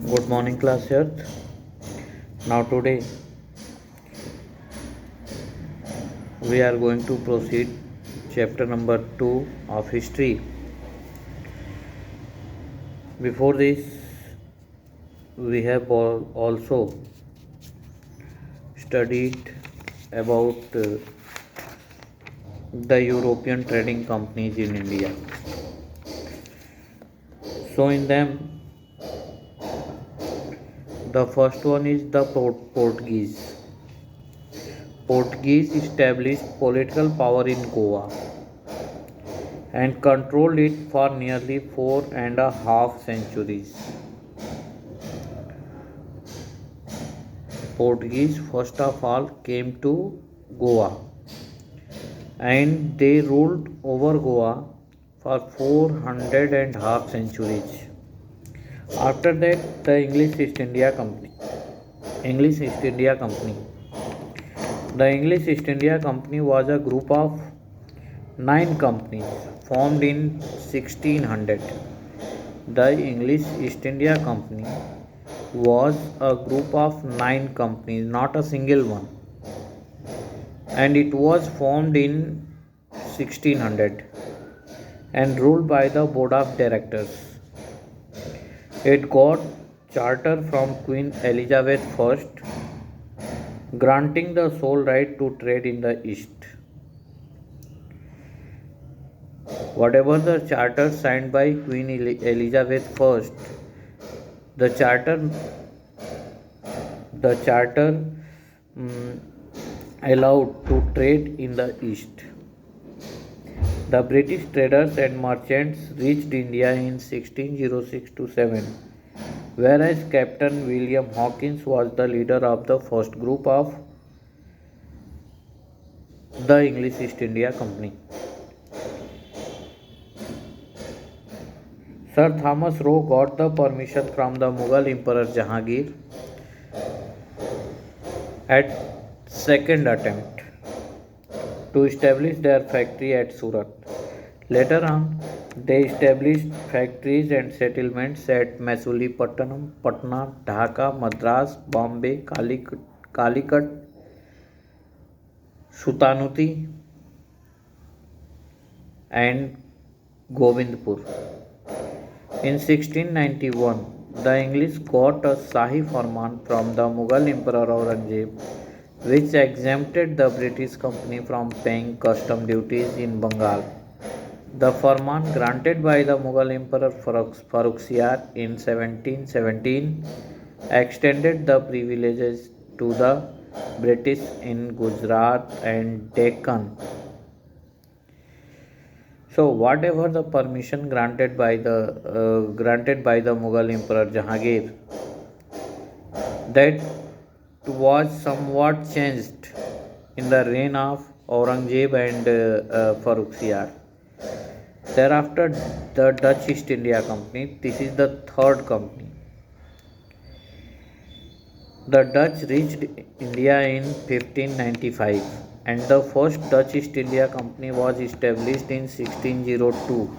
Good morning, class Earth. Now, today we are going to proceed chapter number 2 of history. Before this, we have also studied about the European trading companies in India. So, in them, the first one is the Portuguese. Portuguese established political power in Goa and controlled it for nearly 4.5 centuries. Portuguese first of all came to Goa and they ruled over Goa for 4.5 centuries. After that, the English East India Company. The English East India Company was a group of 9 companies formed in 1600. The English East India Company was a group of 9 companies, not a single one, and it was formed in 1600 and ruled by the board of directors. It got charter from Queen Elizabeth I, granting the sole right to trade in the East. Whatever the charter signed by Queen Elizabeth I, the charter the charter mm, allowed to trade in the East. The British traders and merchants reached India in 1606 to 7, whereas Captain William Hawkins was the leader of the first group of the English East India Company. Sir Thomas Roe got the permission from the Mughal Emperor Jahangir at second attempt to establish their factory at Surat. Later on, they established factories and settlements at Masulipatanam, Patna, Dhaka, Madras, Bombay, Calicut, Sutanuti, and Govindpur. In 1691, the English got a Shahi Farman from the Mughal Emperor Aurangzeb, which exempted the British company from paying custom duties in Bengal. The Farman granted by the Mughal Emperor Farrukhsiyar in 1717 extended the privileges to the British in Gujarat and Deccan. So, whatever the permission granted by the Mughal Emperor Jahangir, that was somewhat changed in the reign of Aurangzeb and Farrukhsiyar. Thereafter, the Dutch East India Company. This is the third company. The Dutch reached India in 1595 and the first Dutch East India Company was established in 1602.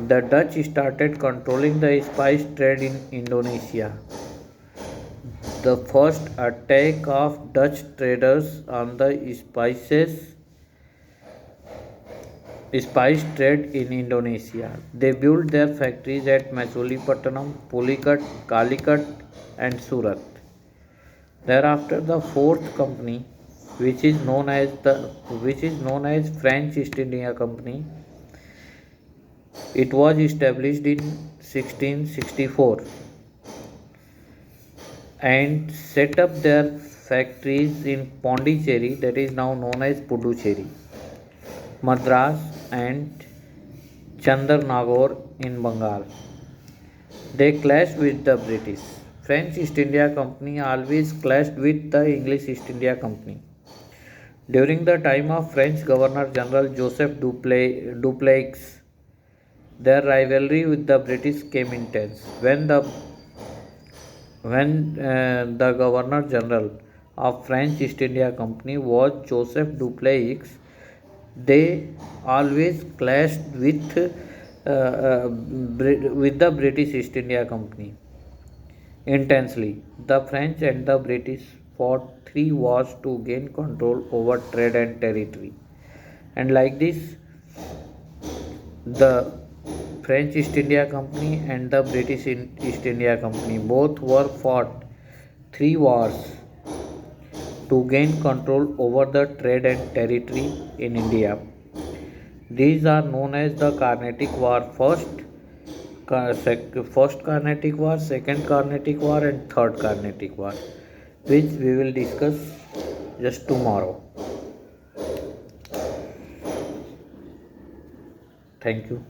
The Dutch started controlling the spice trade in Indonesia. The first attack of Dutch traders on the spice trade in Indonesia. They built their factories at Masulipatanam, Pulicat, Calicut, and Surat. Thereafter, the fourth company, which is known as French East India Company, it was established in 1664 and set up their factories in Pondicherry, that is now known as Puducherry, Madras, and Chandernagore in Bengal. They clashed with the British. French East India Company always clashed with the English East India Company. During the time of French Governor General Joseph Dupleix, their rivalry with the British came intense. When the Governor General of French East India Company was Joseph Dupleix, they always clashed with the British East India Company. intensely. The French and the British fought three wars to gain control over trade and territory. And like this, the French East India Company and the British East India Company both were fought three wars to gain control over the trade and territory in India. These are known as the Carnatic War, first Carnatic War, second Carnatic War, and third Carnatic War, which we will discuss just tomorrow. Thank you.